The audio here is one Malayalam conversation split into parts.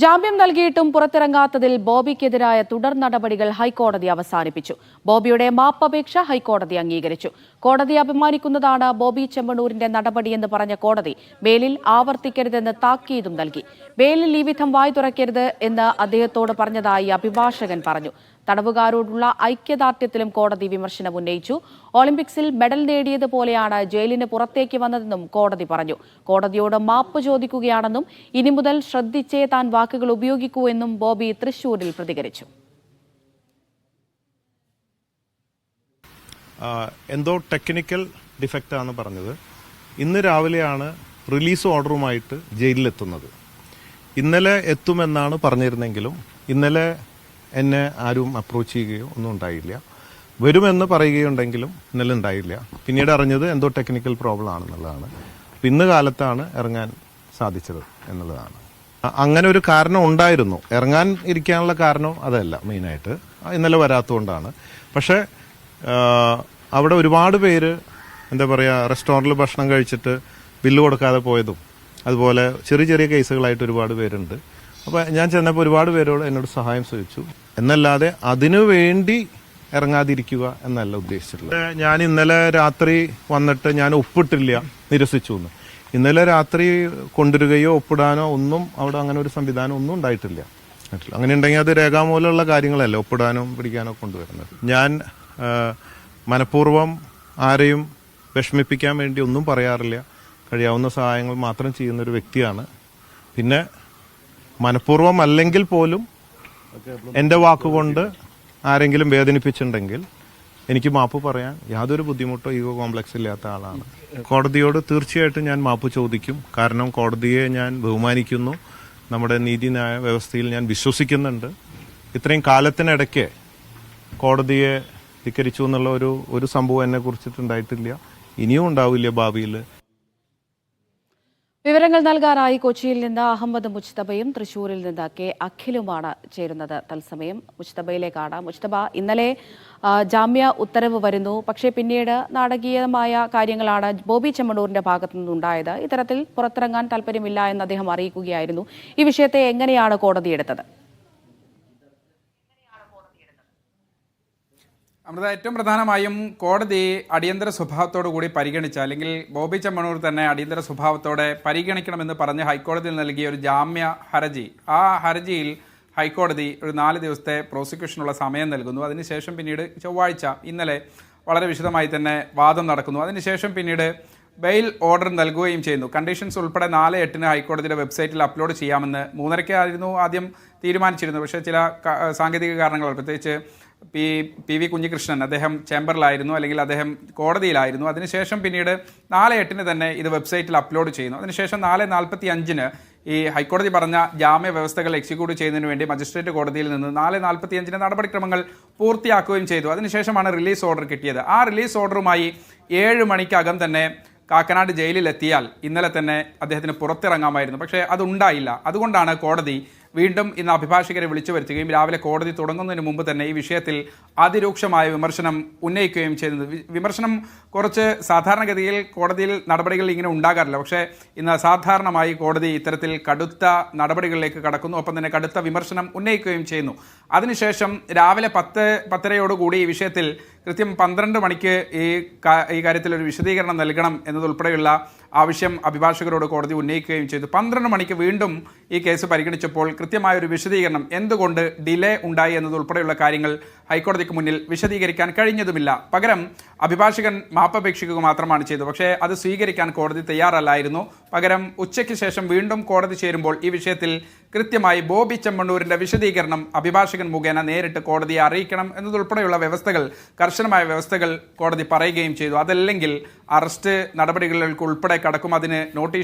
ജാമ്യം നൽകിയിട്ടും പുറത്തിറങ്ങാത്തതിൽ ബോബിക്കെതിരായ തുടർ നടപടികൾ ഹൈക്കോടതി അവസാനിപ്പിച്ചു. ബോബിയുടെ മാപ്പപേക്ഷ ഹൈക്കോടതി അംഗീകരിച്ചു. കോടതി അപമാനിക്കുന്നതാണ് ബോബി ചെമ്മണ്ണൂരിന്റെ നടപടിയെന്ന് പറഞ്ഞ കോടതി ബെയിലിൽ ആവർത്തിക്കരുതെന്ന് താക്കീതും നൽകി. ബെയിലിൽ ഈ വിധം വായ് തുറക്കരുത് എന്ന് അദ്ദേഹത്തോട് പറഞ്ഞതായി അഭിഭാഷകൻ പറഞ്ഞു. തടവുകാരോടുള്ള ഐക്യദാർഢ്യത്തിലും കോടതി വിമർശനം ഉന്നയിച്ചു. ഒളിമ്പിക്സിൽ മെഡൽ നേടിയതുപോലെയാണ് ജയിലിന് പുറത്തേക്ക് വന്നതെന്നും കോടതി പറഞ്ഞു. കോടതിയോട് മാപ്പ് ചോദിക്കുകയാണെന്നും ഇനി മുതൽ ശ്രദ്ധിച്ചേ താൻ വാക്കുകൾ ഉപയോഗിക്കൂ എന്നും ബോബി തൃശൂരിൽ പ്രതികരിച്ചു. എന്തോ ടെക്നിക്കൽ ഡിഫക്റ്റ് ആണ് പറഞ്ഞത്. ഇന്ന് രാവിലെയാണ് റിലീസ് ഓർഡറുമായിട്ട് ജയിലിലെത്തുന്നത്. ഇന്നലെ എത്തുമെന്നാണ് പറഞ്ഞിരുന്നെങ്കിലും ഇന്നലെ എന്നെ ആരും അപ്രോച്ച് ചെയ്യുകയോ ഒന്നും ഉണ്ടായില്ല. വരുമെന്ന് പറയുകയുണ്ടെങ്കിലും ഇന്നലെ ഉണ്ടായില്ല. പിന്നീട് അറിഞ്ഞത് എന്തോ ടെക്നിക്കൽ പ്രോബ്ലം ആണെന്നുള്ളതാണ്. ഇന്ന് കാലത്താണ് ഇറങ്ങാൻ സാധിച്ചത് എന്നുള്ളതാണ്. അങ്ങനെ ഒരു കാരണം ഉണ്ടായിരുന്നു. ഇറങ്ങാൻ ഇരിക്കാനുള്ള കാരണം അതല്ല മെയിനായിട്ട്, ഇന്നലെ വരാത്തതുകൊണ്ടാണ്. പക്ഷേ അവിടെ ഒരുപാട് പേര് എന്താ പറയുക, റെസ്റ്റോറൻറ്റിൽ ഭക്ഷണം കഴിച്ചിട്ട് ബില്ല് കൊടുക്കാതെ പോയതും അതുപോലെ ചെറിയ ചെറിയ കേസുകളായിട്ട് ഒരുപാട് പേരുണ്ട്. അപ്പോൾ ഞാൻ ചെന്നപ്പോൾ ഒരുപാട് പേരോട് എന്നോട് സഹായം ചോദിച്ചു എന്നല്ലാതെ അതിനു വേണ്ടി ഇറങ്ങാതിരിക്കുക എന്നല്ല ഉദ്ദേശിച്ചിട്ടുള്ളത്. ഞാൻ ഇന്നലെ രാത്രി വന്നിട്ട് ഞാൻ ഒപ്പിട്ടില്ല, നിരസിച്ചു എന്ന്. ഇന്നലെ രാത്രി കൊണ്ടുവരികയോ ഒപ്പിടാനോ ഒന്നും അവിടെ അങ്ങനെ ഒരു സംവിധാനം ഒന്നും ഉണ്ടായിട്ടില്ല. അങ്ങനെ ഉണ്ടെങ്കിൽ അത് രേഖാമൂലമുള്ള കാര്യങ്ങളല്ല ഒപ്പിടാനോ പിടിക്കാനോ കൊണ്ടുവരുന്നത്. ഞാൻ മനഃപൂർവ്വം ആരെയും വിഷമിപ്പിക്കാൻ വേണ്ടി ഒന്നും പറയാറില്ല. കഴിയാവുന്ന സഹായങ്ങൾ മാത്രം ചെയ്യുന്നൊരു വ്യക്തിയാണ്. പിന്നെ മനഃപൂർവ്വം അല്ലെങ്കിൽ പോലും എൻ്റെ വാക്കുകൊണ്ട് ആരെങ്കിലും വേദനിപ്പിച്ചിട്ടുണ്ടെങ്കിൽ എനിക്ക് മാപ്പ് പറയാൻ യാതൊരു ബുദ്ധിമുട്ടോ ഈഗോ കോംപ്ലക്സ് ഇല്ലാത്ത ആളാണ്. കോടതിയോട് തീർച്ചയായിട്ടും ഞാൻ മാപ്പ് ചോദിക്കും. കാരണം കോടതിയെ ഞാൻ ബഹുമാനിക്കുന്നു. നമ്മുടെ നീതിന്യായ വ്യവസ്ഥയിൽ ഞാൻ വിശ്വസിക്കുന്നുണ്ട്. ഇത്രയും കാലത്തിനിടയ്ക്ക് കോടതിയെ ധിക്കരിച്ചു എന്നുള്ള ഒരു സംഭവം എന്നെ കുറിച്ചിട്ടുണ്ടായിട്ടില്ല, ഇനിയും ഉണ്ടാവില്ല ഭാവിയിൽ. വിവരങ്ങൾ നൽകാനായി കൊച്ചിയിൽ നിന്ന് അഹമ്മദ് മുജ്തബയും തൃശൂരിൽ നിന്ന് കെ അഖിലുമാണ് ചേരുന്നത്. തത്സമയം മുജ്തബയിലേക്കാണ്. മുജ്തബ, ഇന്നലെ ജാമ്യ ഉത്തരവ് വരുന്നു. പക്ഷേ പിന്നീട് നാടകീയമായ കാര്യങ്ങളാണ് ബോബി ചെമ്മണ്ണൂരിന്റെ ഭാഗത്തു നിന്നുണ്ടായത്. ഇത്തരത്തിൽ പുറത്തിറങ്ങാൻ താല്പര്യമില്ല എന്ന് അദ്ദേഹം അറിയിക്കുകയായിരുന്നു. ഈ വിഷയത്തെ എങ്ങനെയാണ് കോടതി എടുത്തത്? അമൃത, ഏറ്റവും പ്രധാനമായും കോടതി അടിയന്തര സ്വഭാവത്തോടു കൂടി പരിഗണിച്ച, അല്ലെങ്കിൽ ബോബി ചെമ്മണ്ണൂർ തന്നെ അടിയന്തര സ്വഭാവത്തോടെ പരിഗണിക്കണമെന്ന് പറഞ്ഞ് ഹൈക്കോടതിയിൽ നൽകിയ ഒരു ജാമ്യ ഹർജി, ആ ഹർജിയിൽ ഹൈക്കോടതി ഒരു 4 ദിവസത്തെ പ്രോസിക്യൂഷനുള്ള സമയം നൽകുന്നു. അതിനുശേഷം പിന്നീട് ചൊവ്വാഴ്ച ഇന്നലെ വളരെ വിശദമായി തന്നെ വാദം നടക്കുന്നു. അതിനുശേഷം പിന്നീട് ബെയിൽ ഓർഡർ നൽകുകയും ചെയ്യുന്നു. കണ്ടീഷൻസ് ഉൾപ്പെടെ 4/8 ഹൈക്കോടതിയുടെ വെബ്സൈറ്റിൽ അപ്ലോഡ് ചെയ്യാമെന്ന് 3:30 ആദ്യം തീരുമാനിച്ചിരുന്നു. പക്ഷേ ചില സാങ്കേതിക കാരണങ്ങൾ, പ്രത്യേകിച്ച് പി വി കുഞ്ഞികൃഷ്ണൻ, അദ്ദേഹം ചേംബറിലായിരുന്നു, അല്ലെങ്കിൽ അദ്ദേഹം കോടതിയിലായിരുന്നു. അതിനുശേഷം പിന്നീട് 4/8 തന്നെ ഇത് വെബ്സൈറ്റിൽ അപ്ലോഡ് ചെയ്യുന്നു. അതിനുശേഷം 4:45 ഈ ഹൈക്കോടതി പറഞ്ഞ ജാമ്യ വ്യവസ്ഥകൾ എക്സിക്യൂട്ട് ചെയ്യുന്നതിന് വേണ്ടി മജിസ്ട്രേറ്റ് കോടതിയിൽ നിന്ന് 4:45 നടപടിക്രമങ്ങൾ പൂർത്തിയാക്കുകയും ചെയ്തു. അതിനുശേഷമാണ് റിലീസ് ഓർഡർ കിട്ടിയത്. ആ റിലീസ് ഓർഡറുമായി 7 മണിക്കകം തന്നെ കാക്കനാട് ജയിലിലെത്തിയാൽ ഇന്നലെ തന്നെ അദ്ദേഹത്തിന് പുറത്തിറങ്ങാമായിരുന്നു. പക്ഷേ അതുണ്ടായില്ല. അതുകൊണ്ടാണ് കോടതി വീണ്ടും ഇന്ന് അഭിഭാഷകരെ വിളിച്ചു വരുത്തുകയും രാവിലെ കോടതി തുടങ്ങുന്നതിന് മുമ്പ് തന്നെ ഈ വിഷയത്തിൽ അതിരൂക്ഷമായ വിമർശനം ഉന്നയിക്കുകയും ചെയ്യുന്നത്. വിമർശനം കുറച്ച് സാധാരണഗതിയിൽ കോടതിയിൽ നടപടികൾ ഇങ്ങനെ ഉണ്ടാകാറില്ല. പക്ഷേ ഇന്ന് അസാധാരണമായി കോടതി ഇത്തരത്തിൽ കടുത്ത നടപടികളിലേക്ക് കടക്കുന്നു. ഒപ്പം തന്നെ കടുത്ത വിമർശനം ഉന്നയിക്കുകയും ചെയ്യുന്നു. അതിനുശേഷം രാവിലെ 10:30 ഈ വിഷയത്തിൽ കൃത്യം 12 മണിക്ക് ഈ കാര്യത്തിൽ ഒരു വിശദീകരണം നൽകണം എന്നതുൾപ്പെടെയുള്ള ആവശ്യം അഭിഭാഷകരോട് കോടതി ഉന്നയിക്കുകയും ചെയ്തു. 12 മണിക്ക് വീണ്ടും ഈ കേസ് പരിഗണിച്ചപ്പോൾ കൃത്യമായ ഒരു വിശദീകരണം, എന്തുകൊണ്ട് ഡിലേ ഉണ്ടായി എന്നതുൾപ്പെടെയുള്ള കാര്യങ്ങൾ ഹൈക്കോടതിക്ക് മുന്നിൽ വിശദീകരിക്കാൻ കഴിഞ്ഞതുമില്ല. പകരം അഭിഭാഷകൻ മാപ്പപേക്ഷിക്കുക മാത്രമാണ് ചെയ്തത്. പക്ഷേ അത് സ്വീകരിക്കാൻ കോടതി തയ്യാറല്ലായിരുന്നു. പകരം ഉച്ചയ്ക്ക് ശേഷം വീണ്ടും കോടതി ചേരുമ്പോൾ ഈ വിഷയത്തിൽ കൃത്യമായി ബോബി ചെമ്മണ്ണൂരിന്റെ വിശദീകരണം അഭിഭാഷകൻ മുഖേന നേരിട്ട് കോടതിയെ അറിയിക്കണം എന്നതുൾപ്പെടെയുള്ള വ്യവസ്ഥകൾ, കർശനമായ വ്യവസ്ഥകൾ കോടതി പറയുകയും ചെയ്തു. അതല്ലെങ്കിൽ അറസ്റ്റ് നടപടികളിലേക്ക് ഉൾപ്പെടെ കടക്കും, അതിന്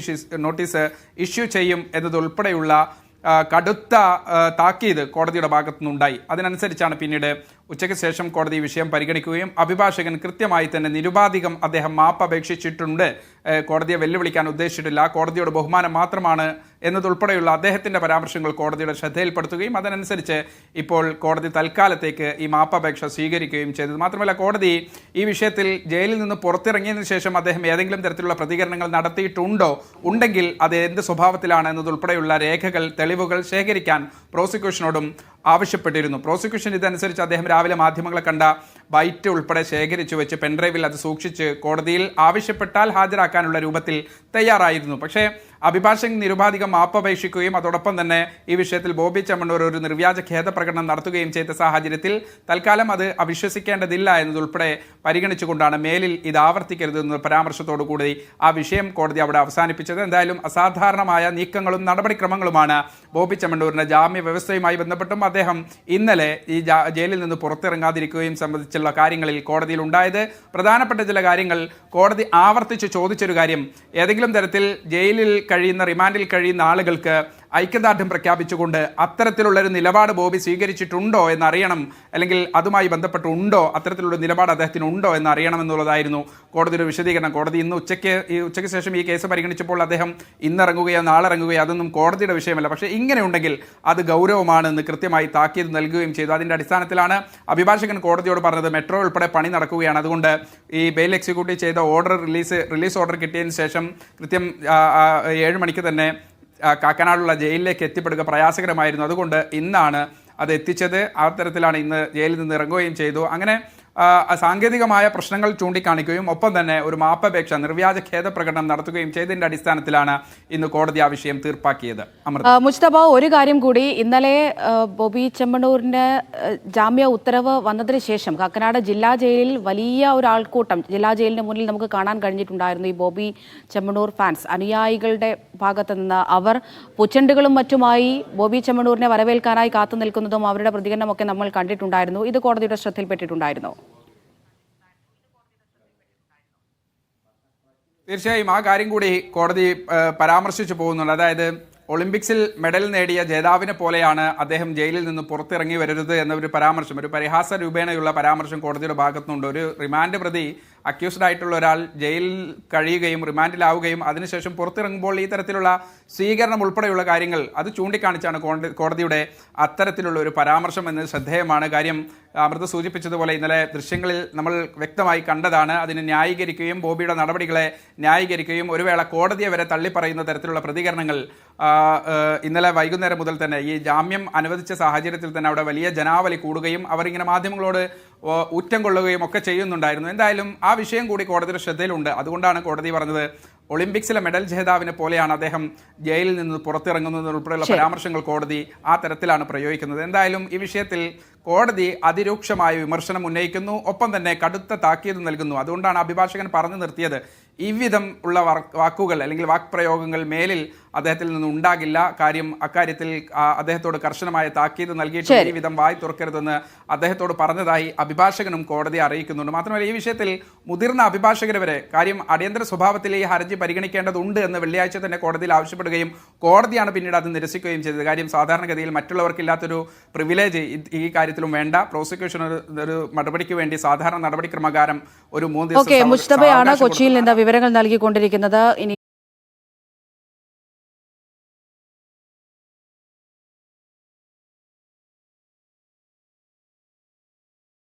നോട്ടീസ് ഇഷ്യൂ ചെയ്യും എന്നതുൾപ്പെടെയുള്ള കടുത്ത താക്കീത് കോടതിയുടെ ഭാഗത്തു നിന്നുണ്ടായി. അതിനനുസരിച്ചാണ് പിന്നീട് ഉച്ചയ്ക്ക് ശേഷം കോടതി ഈ വിഷയം പരിഗണിക്കുകയും അഭിഭാഷകൻ കൃത്യമായി തന്നെ നിരുപാധികം അദ്ദേഹം മാപ്പ് അപേക്ഷിച്ചിട്ടുണ്ട്, കോടതിയെ വെല്ലുവിളിക്കാൻ ഉദ്ദേശിച്ചിട്ടില്ല, കോടതിയുടെ ബഹുമാനം മാത്രമാണ് എന്നതുൾപ്പെടെയുള്ള അദ്ദേഹത്തിന്റെ പരാമർശങ്ങൾ കോടതിയുടെ ശ്രദ്ധയിൽപ്പെടുത്തുകയും അതനുസരിച്ച് ഇപ്പോൾ കോടതി തൽക്കാലത്തേക്ക് ഈ മാപ്പപേക്ഷ സ്വീകരിക്കുകയും ചെയ്തത്. മാത്രമല്ല കോടതി ഈ വിഷയത്തിൽ ജയിലിൽ നിന്ന് പുറത്തിറങ്ങിയതിനു ശേഷം അദ്ദേഹം ഏതെങ്കിലും തരത്തിലുള്ള പ്രതികരണങ്ങൾ നടത്തിയിട്ടുണ്ടോ, ഉണ്ടെങ്കിൽ അത് എന്ത് സ്വഭാവത്തിലാണ് എന്നതുൾപ്പെടെയുള്ള രേഖകൾ, തെളിവുകൾ ശേഖരിക്കാൻ പ്രോസിക്യൂഷനോടും ആവശ്യപ്പെട്ടിരുന്നു. പ്രോസിക്യൂഷൻ ഇതനുസരിച്ച് അദ്ദേഹം രാവിലെ മാധ്യമങ്ങളെ കണ്ട ബൈറ്റ് ഉൾപ്പെടെ ശേഖരിച്ചു വെച്ച് പെൻഡ്രൈവിൽ അത് സൂക്ഷിച്ച് കോടതിയിൽ ആവശ്യപ്പെട്ടാൽ ഹാജരാക്കാനുള്ള രൂപത്തിൽ തയ്യാറായിരുന്നു. പക്ഷേ അഭിഭാഷകൻ നിരുപാധികം മാപ്പപേക്ഷിക്കുകയും അതോടൊപ്പം തന്നെ ഈ വിഷയത്തിൽ ബോബി ചെമ്മണ്ണൂർ ഒരു നിർവ്യാജ ഖേദപ്രകടനം നടത്തുകയും ചെയ്ത സാഹചര്യത്തിൽ തൽക്കാലം അത് അവിശ്വസിക്കേണ്ടതില്ല എന്നതുൾപ്പെടെ പരിഗണിച്ചുകൊണ്ടാണ് മേലിൽ ഇത് ആവർത്തിക്കരുതെന്ന പരാമർശത്തോടുകൂടി ആ വിഷയം കോടതി അവിടെ അവസാനിപ്പിച്ചത്. എന്തായാലും അസാധാരണമായ നീക്കങ്ങളും നടപടിക്രമങ്ങളുമാണ് ബോബി ചെമ്മണ്ണൂരിന്റെ ജാമ്യ വ്യവസ്ഥയുമായി ബന്ധപ്പെട്ടും അദ്ദേഹം ഇന്നലെ ഈ ജയിലിൽ നിന്ന് പുറത്തിറങ്ങാതിരിക്കുകയും സംബന്ധിച്ചുള്ള കാര്യങ്ങളിൽ കോടതിയിൽ ഉണ്ടായത്. പ്രധാനപ്പെട്ട ചില കാര്യങ്ങൾ കോടതി ആവർത്തിച്ച് ചോദിച്ചൊരു കാര്യം, ഏതെങ്കിലും തരത്തിൽ ജയിലിൽ കഴിയുന്ന, റിമാൻഡിൽ കഴിയുന്ന ആളുകൾക്ക് ഐക്യദാർഢ്യം പ്രഖ്യാപിച്ചുകൊണ്ട് അത്തരത്തിലുള്ളൊരു നിലപാട് ബോബി സ്വീകരിച്ചിട്ടുണ്ടോ എന്നറിയണം, അല്ലെങ്കിൽ അതുമായി ബന്ധപ്പെട്ടുണ്ടോ, അത്തരത്തിലുള്ള നിലപാട് അദ്ദേഹത്തിന് ഉണ്ടോ എന്നറിയണം എന്നുള്ളതായിരുന്നു കോടതിയുടെ വിശദീകരണം. കോടതി ഇന്ന് ഉച്ചയ്ക്ക് ശേഷം ഈ കേസ് പരിഗണിച്ചപ്പോൾ അദ്ദേഹം ഇന്നിറങ്ങുകയോ നാളെ ഇറങ്ങുകയോ അതൊന്നും കോടതിയുടെ വിഷയമല്ല, പക്ഷേ ഇങ്ങനെ ഉണ്ടെങ്കിൽ അത് ഗൗരവമാണെന്ന് കൃത്യമായി താക്കീത് നൽകുകയും ചെയ്തു. അതിൻ്റെ അടിസ്ഥാനത്തിലാണ് അഭിഭാഷകൻ കോടതിയോട് പറഞ്ഞത് മെട്രോ ഉൾപ്പെടെ പണി നടക്കുകയാണ്, അതുകൊണ്ട് ഈ ബെയിൽ എക്സിക്യൂട്ടീവ് ചെയ്ത ഓർഡർ റിലീസ് ഓർഡർ കിട്ടിയതിന് ശേഷം കൃത്യം 7 മണിക്ക് തന്നെ കാക്കനാടുള്ള ജയിലിലേക്ക് എത്തിപ്പെടുക പ്രയാസകരമായിരുന്നു, അതുകൊണ്ട് ഇന്നാണ് അത് എത്തിച്ചത്. ആ തരത്തിലാണ് ഇന്ന് ജയിലിൽ നിന്ന് ഇറങ്ങുകയും ചെയ്തു. അങ്ങനെ സാങ്കേതികമായ പ്രശ്നങ്ങൾ ചൂണ്ടിക്കാണിക്കുകയും ഒപ്പം തന്നെ ഒരു മാപ്പപേക്ഷ, നിർവ്യാജ ഖേദപ്രകടനം നടത്തുകയും ചെയ്തതിന്റെ അടിസ്ഥാനത്തിലാണ് ഇന്ന് കോടതി ആ വിഷയം തീർപ്പാക്കിയത്. മുജ്തബ, ഒരു കാര്യം കൂടി, ഇന്നലെ ബോബി ചെമ്മണ്ണൂരിന്റെ ജാമ്യ ഉത്തരവ് വന്നതിന് ശേഷം കാക്കനാട് ജില്ലാ ജയിലിൽ വലിയ ഒരു ആൾക്കൂട്ടം ജില്ലാ ജയിലിന് മുന്നിൽ നമുക്ക് കാണാൻ കഴിഞ്ഞിട്ടുണ്ടായിരുന്നു. ഈ ബോബി ചെമ്മണ്ണൂർ ഫാൻസ്, അനുയായികളുടെ ഭാഗത്ത് നിന്ന് അവർ പുച്ചണ്ടുകളും മറ്റുമായി ബോബി ചെമ്മണ്ണൂരിനെ വരവേൽക്കാനായി കാത്തു നിൽക്കുന്നതും അവരുടെ പ്രതികരണമൊക്കെ നമ്മൾ കണ്ടിട്ടുണ്ടായിരുന്നു. ഇത് കോടതിയുടെ ശ്രദ്ധയിൽപ്പെട്ടിട്ടുണ്ടായിരുന്നു. തീർച്ചയായും ആ കാര്യം കൂടി കോടതി പരാമർശിച്ചു പോകുന്നുണ്ട്. അതായത് ഒളിമ്പിക്സിൽ മെഡൽ നേടിയ ജേതാവിനെ പോലെയാണ് അദ്ദേഹം ജയിലിൽ നിന്ന് പുറത്തിറങ്ങി വരരുത് എന്നൊരു പരാമർശം, ഒരു പരിഹാസ രൂപേണയുള്ള പരാമർശം കോടതിയുടെ ഭാഗത്തുനിന്നുണ്ട്. ഒരു റിമാൻഡ് പ്രതി, അക്യൂസ്ഡ് ആയിട്ടുള്ള ഒരാൾ ജയിലിൽ കഴിയുകയും റിമാൻഡിലാവുകയും അതിനുശേഷം പുറത്തിറങ്ങുമ്പോൾ ഈ തരത്തിലുള്ള സ്വീകരണം ഉൾപ്പെടെയുള്ള കാര്യങ്ങൾ അത് ചൂണ്ടിക്കാണിച്ചാണ് കോടതിയുടെ അത്തരത്തിലുള്ള ഒരു പരാമർശം എന്നത് ശ്രദ്ധേയമാണ്. കാര്യം അമൃത സൂചിപ്പിച്ചതുപോലെ ഇന്നലെ ദൃശ്യങ്ങളിൽ നമ്മൾ വ്യക്തമായി കണ്ടതാണ്. അതിനെ ന്യായീകരിക്കുകയും ബോബിയുടെ നടപടികളെ ന്യായീകരിക്കുകയും ഒരു വേള കോടതിയെ വരെ തള്ളിപ്പറയുന്ന തരത്തിലുള്ള പ്രതികരണങ്ങൾ ഇന്നലെ വൈകുന്നേരം മുതൽ തന്നെ ഈ ജാമ്യം അനുവദിച്ച സാഹചര്യത്തിൽ തന്നെ അവിടെ വലിയ ജനാവലി കൂടുകയും അവരിങ്ങനെ മാധ്യമങ്ങളോട് ഊറ്റം കൊള്ളുകയും ഒക്കെ ചെയ്യുന്നുണ്ടായിരുന്നു. എന്തായാലും ആ വിഷയം കൂടി കോടതിയുടെ ശ്രദ്ധയിലുണ്ട്. അതുകൊണ്ടാണ് കോടതി പറഞ്ഞത് ഒളിമ്പിക്സിലെ മെഡൽ ജേതാവിനെ പോലെയാണ് അദ്ദേഹം ജയിലിൽ നിന്ന് പുറത്തിറങ്ങുന്നതിനുൾപ്പെടെയുള്ള പരാമർശങ്ങൾ കോടതി ആ തരത്തിലാണ് പ്രയോഗിക്കുന്നത്. എന്തായാലും ഈ വിഷയത്തിൽ കോടതി അതിരൂക്ഷമായ വിമർശനം ഉന്നയിക്കുന്നു, ഒപ്പം തന്നെ കടുത്ത താക്കീത് നൽകുന്നു. അതുകൊണ്ടാണ് അഭിഭാഷകൻ പറഞ്ഞു നിർത്തിയത്, ഇவ்விധം ഉള്ള വാക്കുകൾ അല്ലെങ്കിൽ വാക്പ്രയോഗങ്ങൾ മേലിൽ അദ്ദേഹത്തിൽ നിന്ന് ഉണ്ടാകില്ല. അക്കാര്യത്തിൽ അദ്ദേഹത്തോട് കർശനമായ താക്കീത് നൽകിയിട്ട് ഈ വിധം വായി തുറക്കരുതെന്ന് അദ്ദേഹത്തോട് പറഞ്ഞതായി അഭിഭാഷകനും കോടതിയെ അറിയിക്കുന്നുണ്ട്. മാത്രമല്ല ഈ വിഷയത്തിൽ മുതിർന്ന അഭിഭാഷകരെ വരെ, കാര്യം അടിയന്തര സ്വഭാവത്തിൽ ഈ ഹർജി പരിഗണിക്കേണ്ടതുണ്ട് എന്ന് വെള്ളിയാഴ്ച തന്നെ കോടതിയിൽ ആവശ്യപ്പെടുകയും കോടതിയാണ് പിന്നീട് അത് നിരസിക്കുകയും ചെയ്തത്. കാര്യം സാധാരണഗതിയിൽ മറ്റുള്ളവർക്കില്ലാത്തൊരു പ്രിവിലേജ് ഈ കാര്യത്തിലും വേണ്ട. പ്രോസിക്യൂഷൻ ഒരു നടപടിക്ക് വേണ്ടി സാധാരണ നടപടിക്രമകാരം ഒരു 3 ദിവസം മുസ്തബയാണ് കൊച്ചിയിൽ നിന്ന് വിവരങ്ങൾ നൽകിക്കൊണ്ടിരിക്കുന്നത്.